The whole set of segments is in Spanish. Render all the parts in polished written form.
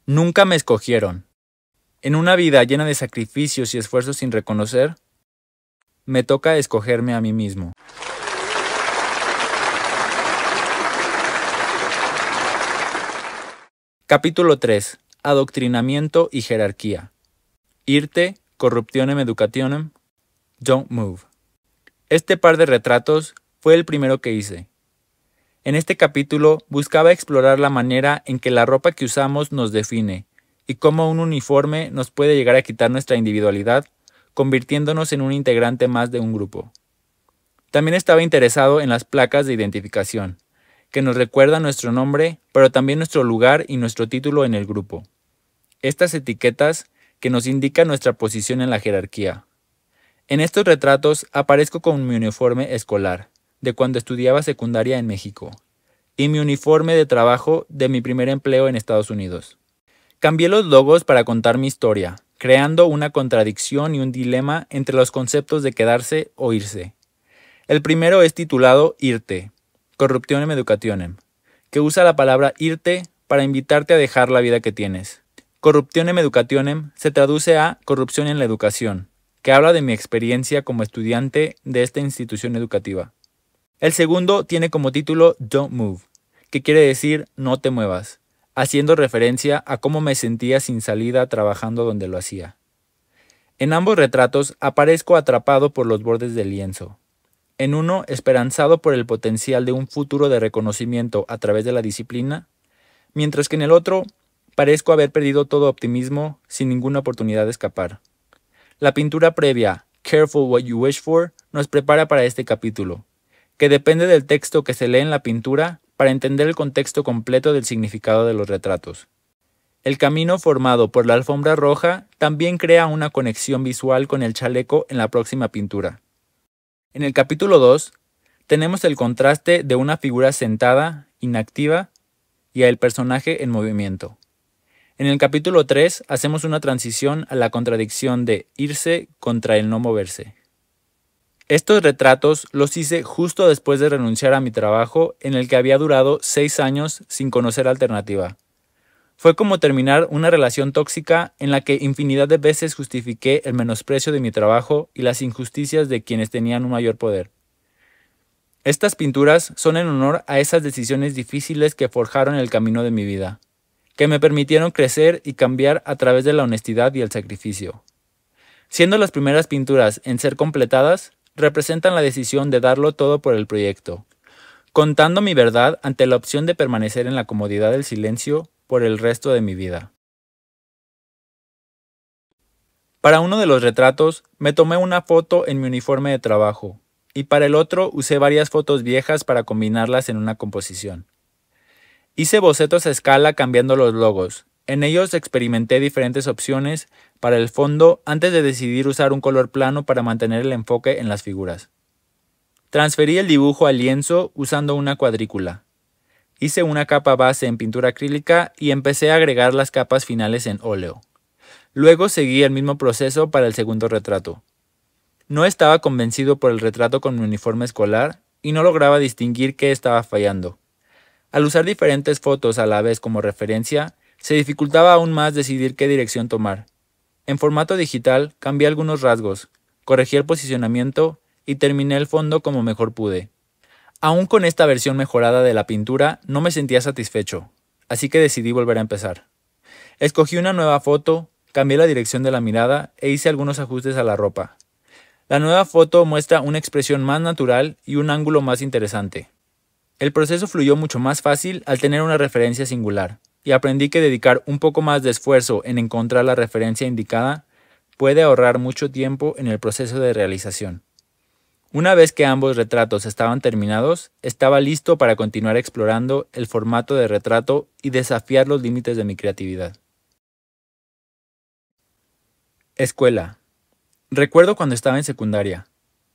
Nunca me escogieron. En una vida llena de sacrificios y esfuerzos sin reconocer, me toca escogerme a mí mismo. Capítulo 3. Adoctrinamiento y jerarquía. Irte, corruptionem educationem, don't move. Este par de retratos fue el primero que hice. En este capítulo buscaba explorar la manera en que la ropa que usamos nos define y cómo un uniforme nos puede llegar a quitar nuestra individualidad, convirtiéndonos en un integrante más de un grupo. También estaba interesado en las placas de identificación, que nos recuerdan nuestro nombre, pero también nuestro lugar y nuestro título en el grupo. Estas etiquetas que nos indican nuestra posición en la jerarquía. En estos retratos aparezco con mi uniforme escolar, de cuando estudiaba secundaria en México, y mi uniforme de trabajo de mi primer empleo en Estados Unidos. Cambié los logos para contar mi historia, creando una contradicción y un dilema entre los conceptos de quedarse o irse. El primero es titulado Irte, corruptionem educationem, que usa la palabra irte para invitarte a dejar la vida que tienes. Corruptionem educationem se traduce a corrupción en la educación, que habla de mi experiencia como estudiante de esta institución educativa. El segundo tiene como título Don't Move, que quiere decir no te muevas, haciendo referencia a cómo me sentía sin salida trabajando donde lo hacía. En ambos retratos aparezco atrapado por los bordes del lienzo. En uno, esperanzado por el potencial de un futuro de reconocimiento a través de la disciplina, mientras que en el otro, parezco haber perdido todo optimismo sin ninguna oportunidad de escapar. La pintura previa, Careful What You Wish For, nos prepara para este capítulo, que depende del texto que se lee en la pintura para entender el contexto completo del significado de los retratos. El camino formado por la alfombra roja también crea una conexión visual con el chaleco en la próxima pintura. En el capítulo 2, tenemos el contraste de una figura sentada, inactiva, y el personaje en movimiento. En el capítulo 3, hacemos una transición a la contradicción de irse contra el no moverse. Estos retratos los hice justo después de renunciar a mi trabajo en el que había durado 6 años sin conocer alternativa. Fue como terminar una relación tóxica en la que infinidad de veces justifiqué el menosprecio de mi trabajo y las injusticias de quienes tenían un mayor poder. Estas pinturas son en honor a esas decisiones difíciles que forjaron el camino de mi vida, que me permitieron crecer y cambiar a través de la honestidad y el sacrificio. Siendo las primeras pinturas en ser completadas, representan la decisión de darlo todo por el proyecto, contando mi verdad ante la opción de permanecer en la comodidad del silencio por el resto de mi vida. Para uno de los retratos, me tomé una foto en mi uniforme de trabajo, y para el otro usé varias fotos viejas para combinarlas en una composición. Hice bocetos a escala cambiando los logos. En ellos experimenté diferentes opciones para el fondo antes de decidir usar un color plano para mantener el enfoque en las figuras. Transferí el dibujo al lienzo usando una cuadrícula. Hice una capa base en pintura acrílica y empecé a agregar las capas finales en óleo. Luego seguí el mismo proceso para el segundo retrato. No estaba convencido por el retrato con mi uniforme escolar y no lograba distinguir qué estaba fallando. Al usar diferentes fotos a la vez como referencia, se dificultaba aún más decidir qué dirección tomar. En formato digital, cambié algunos rasgos, corregí el posicionamiento y terminé el fondo como mejor pude. Aún con esta versión mejorada de la pintura, no me sentía satisfecho, así que decidí volver a empezar. Escogí una nueva foto, cambié la dirección de la mirada e hice algunos ajustes a la ropa. La nueva foto muestra una expresión más natural y un ángulo más interesante. El proceso fluyó mucho más fácil al tener una referencia singular, y aprendí que dedicar un poco más de esfuerzo en encontrar la referencia indicada puede ahorrar mucho tiempo en el proceso de realización. Una vez que ambos retratos estaban terminados, estaba listo para continuar explorando el formato de retrato y desafiar los límites de mi creatividad. Escuela. Recuerdo cuando estaba en secundaria,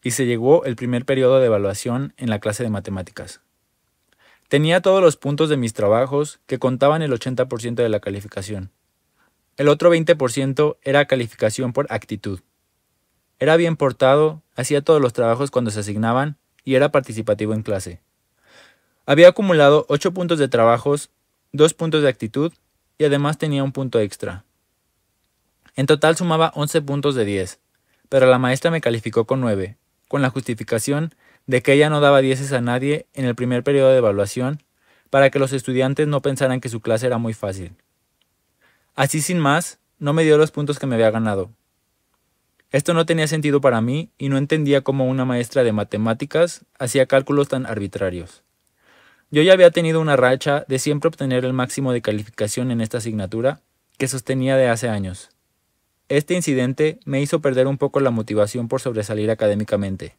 y se llegó el primer periodo de evaluación en la clase de matemáticas. Tenía todos los puntos de mis trabajos que contaban el 80% de la calificación. El otro 20% era calificación por actitud. Era bien portado, hacía todos los trabajos cuando se asignaban y era participativo en clase. Había acumulado 8 puntos de trabajos, 2 puntos de actitud y además tenía un punto extra. En total sumaba 11 puntos de 10, pero la maestra me calificó con 9, con la justificación de que ella no daba 10 a nadie en el primer periodo de evaluación para que los estudiantes no pensaran que su clase era muy fácil. Así sin más, no me dio los puntos que me había ganado. Esto no tenía sentido para mí y no entendía cómo una maestra de matemáticas hacía cálculos tan arbitrarios. Yo ya había tenido una racha de siempre obtener el máximo de calificación en esta asignatura que sostenía de hace años. Este incidente me hizo perder un poco la motivación por sobresalir académicamente,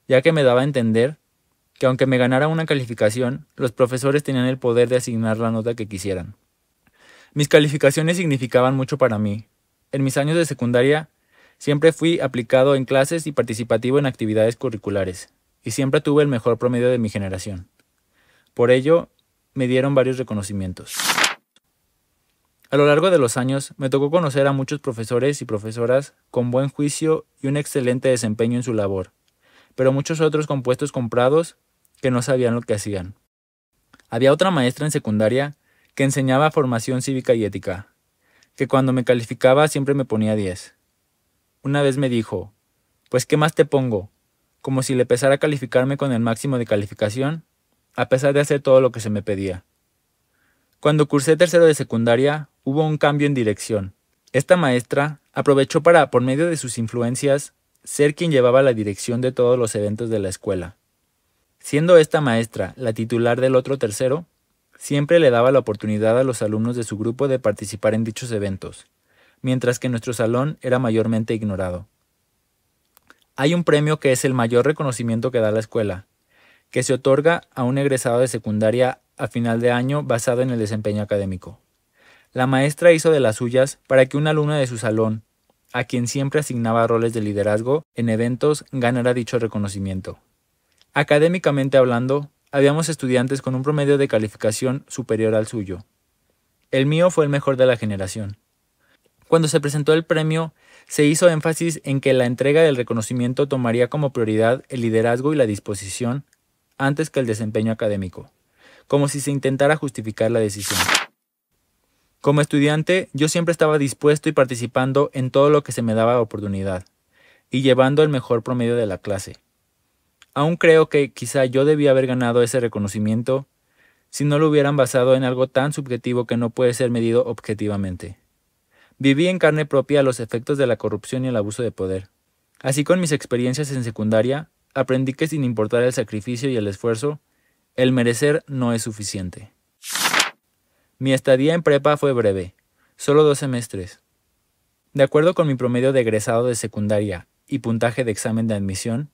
ya que me daba a entender que aunque me ganara una calificación, los profesores tenían el poder de asignar la nota que quisieran. Mis calificaciones significaban mucho para mí. En mis años de secundaria, siempre fui aplicado en clases y participativo en actividades curriculares, y siempre tuve el mejor promedio de mi generación. Por ello, me dieron varios reconocimientos. A lo largo de los años, me tocó conocer a muchos profesores y profesoras con buen juicio y un excelente desempeño en su labor, pero muchos otros con puestos comprados que no sabían lo que hacían. Había otra maestra en secundaria que enseñaba formación cívica y ética, que cuando me calificaba siempre me ponía 10. Una vez me dijo, «Pues, ¿qué más te pongo?», como si le pesara calificarme con el máximo de calificación, a pesar de hacer todo lo que se me pedía. Cuando cursé tercero de secundaria, hubo un cambio en dirección. Esta maestra aprovechó para, por medio de sus influencias, ser quien llevaba la dirección de todos los eventos de la escuela. Siendo esta maestra la titular del otro tercero, siempre le daba la oportunidad a los alumnos de su grupo de participar en dichos eventos, mientras que nuestro salón era mayormente ignorado. Hay un premio que es el mayor reconocimiento que da la escuela, que se otorga a un egresado de secundaria a final de año basado en el desempeño académico. La maestra hizo de las suyas para que una alumna de su salón, a quien siempre asignaba roles de liderazgo en eventos, ganara dicho reconocimiento. Académicamente hablando, habíamos estudiantes con un promedio de calificación superior al suyo. El mío fue el mejor de la generación. Cuando se presentó el premio, se hizo énfasis en que la entrega del reconocimiento tomaría como prioridad el liderazgo y la disposición antes que el desempeño académico, como si se intentara justificar la decisión. Como estudiante, yo siempre estaba dispuesto y participando en todo lo que se me daba oportunidad, y llevando el mejor promedio de la clase. Aún creo que quizá yo debía haber ganado ese reconocimiento si no lo hubieran basado en algo tan subjetivo que no puede ser medido objetivamente. Viví en carne propia los efectos de la corrupción y el abuso de poder. Así, con mis experiencias en secundaria, aprendí que sin importar el sacrificio y el esfuerzo, el merecer no es suficiente. Mi estadía en prepa fue breve, solo 2 semestres. De acuerdo con mi promedio de egresado de secundaria y puntaje de examen de admisión,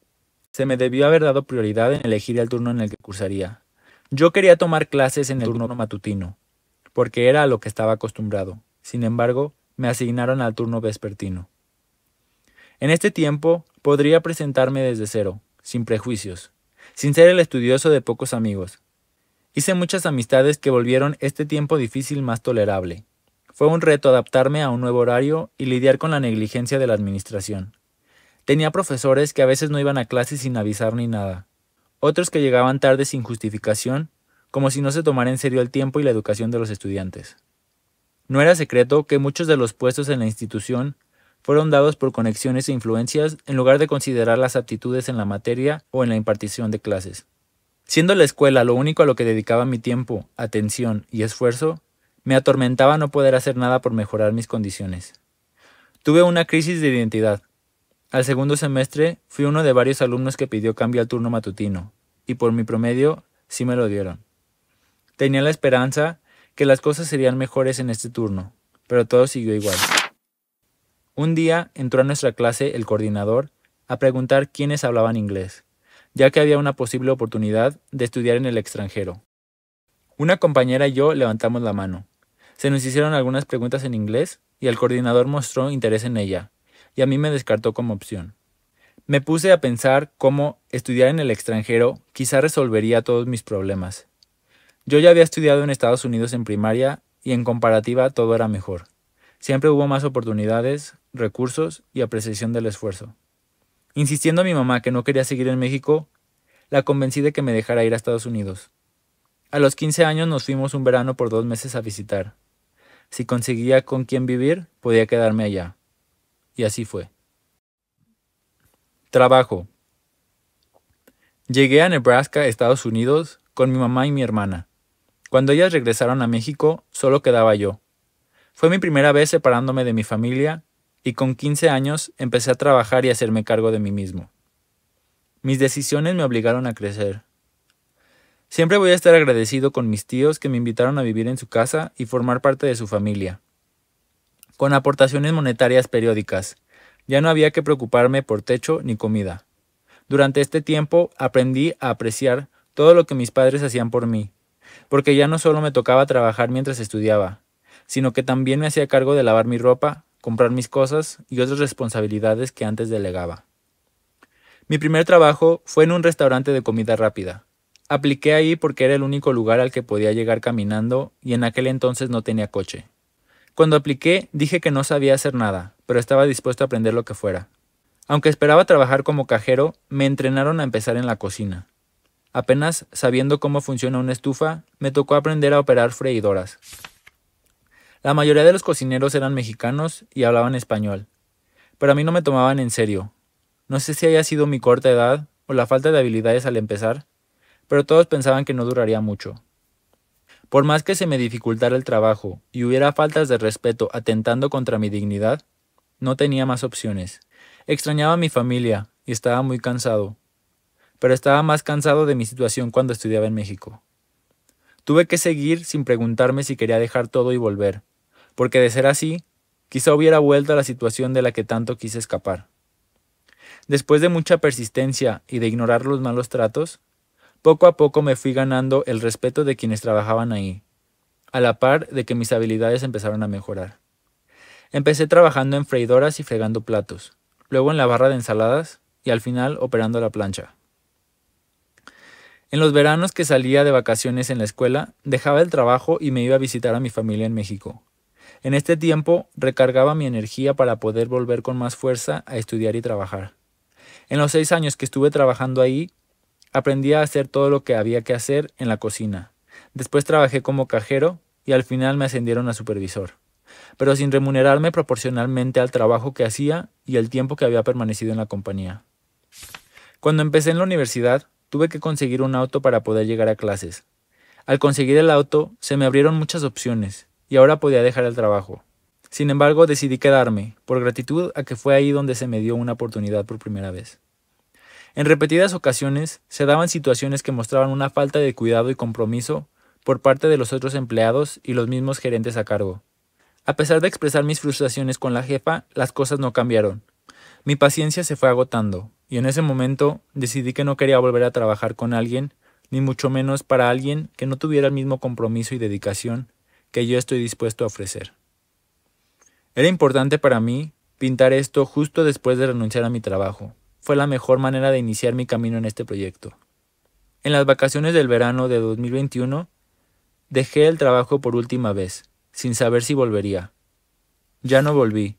se me debió haber dado prioridad en elegir el turno en el que cursaría. Yo quería tomar clases en el turno matutino, porque era a lo que estaba acostumbrado. Sin embargo, me asignaron al turno vespertino. En este tiempo, podría presentarme desde cero, sin prejuicios, sin ser el estudioso de pocos amigos. Hice muchas amistades que volvieron este tiempo difícil más tolerable. Fue un reto adaptarme a un nuevo horario y lidiar con la negligencia de la administración. Tenía profesores que a veces no iban a clases sin avisar ni nada. Otros que llegaban tarde sin justificación, como si no se tomara en serio el tiempo y la educación de los estudiantes. No era secreto que muchos de los puestos en la institución fueron dados por conexiones e influencias en lugar de considerar las aptitudes en la materia o en la impartición de clases. Siendo la escuela lo único a lo que dedicaba mi tiempo, atención y esfuerzo, me atormentaba no poder hacer nada por mejorar mis condiciones. Tuve una crisis de identidad. Al segundo semestre fui uno de varios alumnos que pidió cambio al turno matutino, y por mi promedio sí me lo dieron. Tenía la esperanza que las cosas serían mejores en este turno, pero todo siguió igual. Un día entró a nuestra clase el coordinador a preguntar quiénes hablaban inglés, ya que había una posible oportunidad de estudiar en el extranjero. Una compañera y yo levantamos la mano. Se nos hicieron algunas preguntas en inglés y el coordinador mostró interés en ella, y a mí me descartó como opción. Me puse a pensar cómo estudiar en el extranjero quizá resolvería todos mis problemas. Yo ya había estudiado en Estados Unidos en primaria y en comparativa todo era mejor. Siempre hubo más oportunidades, recursos y apreciación del esfuerzo. Insistiendo a mi mamá que no quería seguir en México, la convencí de que me dejara ir a Estados Unidos. A los 15 años nos fuimos un verano por 2 meses a visitar. Si conseguía con quién vivir, podía quedarme allá. Y así fue. Trabajo. Llegué a Nebraska, Estados Unidos, con mi mamá y mi hermana. Cuando ellas regresaron a México, solo quedaba yo. Fue mi primera vez separándome de mi familia, y con 15 años empecé a trabajar y a hacerme cargo de mí mismo. Mis decisiones me obligaron a crecer. Siempre voy a estar agradecido con mis tíos que me invitaron a vivir en su casa y formar parte de su familia. Con aportaciones monetarias periódicas, ya no había que preocuparme por techo ni comida. Durante este tiempo aprendí a apreciar todo lo que mis padres hacían por mí, porque ya no solo me tocaba trabajar mientras estudiaba, sino que también me hacía cargo de lavar mi ropa, comprar mis cosas y otras responsabilidades que antes delegaba. Mi primer trabajo fue en un restaurante de comida rápida. Apliqué ahí porque era el único lugar al que podía llegar caminando y en aquel entonces no tenía coche. Cuando apliqué dije que no sabía hacer nada, pero estaba dispuesto a aprender lo que fuera. Aunque esperaba trabajar como cajero, me entrenaron a empezar en la cocina. Apenas sabiendo cómo funciona una estufa, me tocó aprender a operar freidoras. La mayoría de los cocineros eran mexicanos y hablaban español, pero a mí no me tomaban en serio. No sé si haya sido mi corta edad o la falta de habilidades al empezar, pero todos pensaban que no duraría mucho. Por más que se me dificultara el trabajo y hubiera faltas de respeto atentando contra mi dignidad, no tenía más opciones. Extrañaba a mi familia y estaba muy cansado, pero estaba más cansado de mi situación cuando estudiaba en México. Tuve que seguir sin preguntarme si quería dejar todo y volver, porque de ser así, quizá hubiera vuelto a la situación de la que tanto quise escapar. Después de mucha persistencia y de ignorar los malos tratos, poco a poco me fui ganando el respeto de quienes trabajaban ahí, a la par de que mis habilidades empezaron a mejorar. Empecé trabajando en freidoras y fregando platos, luego en la barra de ensaladas y al final operando la plancha. En los veranos que salía de vacaciones en la escuela, dejaba el trabajo y me iba a visitar a mi familia en México. En este tiempo recargaba mi energía para poder volver con más fuerza a estudiar y trabajar. En los 6 años que estuve trabajando ahí, aprendí a hacer todo lo que había que hacer en la cocina. Después trabajé como cajero y al final me ascendieron a supervisor, pero sin remunerarme proporcionalmente al trabajo que hacía y el tiempo que había permanecido en la compañía. Cuando empecé en la universidad, tuve que conseguir un auto para poder llegar a clases. Al conseguir el auto, se me abrieron muchas opciones y ahora podía dejar el trabajo. Sin embargo, decidí quedarme, por gratitud a que fue ahí donde se me dio una oportunidad por primera vez. En repetidas ocasiones se daban situaciones que mostraban una falta de cuidado y compromiso por parte de los otros empleados y los mismos gerentes a cargo. A pesar de expresar mis frustraciones con la jefa, las cosas no cambiaron. Mi paciencia se fue agotando, y en ese momento decidí que no quería volver a trabajar con alguien, ni mucho menos para alguien que no tuviera el mismo compromiso y dedicación que yo estoy dispuesto a ofrecer. Era importante para mí pintar esto justo después de renunciar a mi trabajo. Fue la mejor manera de iniciar mi camino en este proyecto. En las vacaciones del verano de 2021, dejé el trabajo por última vez, sin saber si volvería. Ya no volví.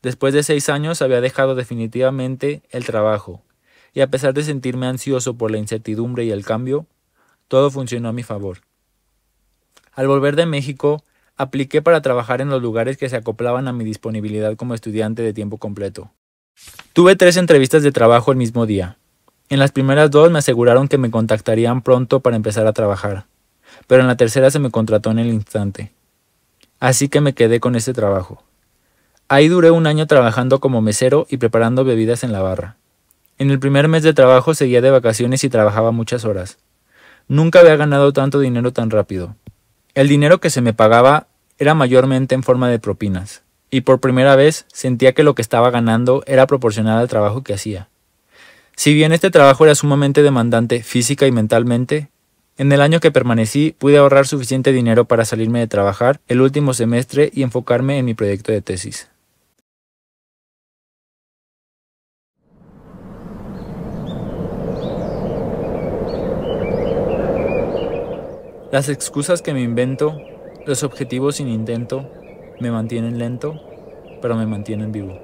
Después de 6 años había dejado definitivamente el trabajo, y a pesar de sentirme ansioso por la incertidumbre y el cambio, todo funcionó a mi favor. Al volver de México, apliqué para trabajar en los lugares que se acoplaban a mi disponibilidad como estudiante de tiempo completo. Tuve 3 entrevistas de trabajo el mismo día. En las primeras 2 me aseguraron que me contactarían pronto para empezar a trabajar, pero en la tercera se me contrató en el instante. Así que me quedé con ese trabajo. Ahí duré 1 año trabajando como mesero y preparando bebidas en la barra. En el primer mes de trabajo seguía de vacaciones y trabajaba muchas horas. Nunca había ganado tanto dinero tan rápido. El dinero que se me pagaba era mayormente en forma de propinas, y por primera vez sentía que lo que estaba ganando era proporcional al trabajo que hacía. Si bien este trabajo era sumamente demandante física y mentalmente, en el año que permanecí pude ahorrar suficiente dinero para salirme de trabajar el último semestre y enfocarme en mi proyecto de tesis. Las excusas que me invento, los objetivos sin intento, me mantienen lento, pero me mantienen vivo.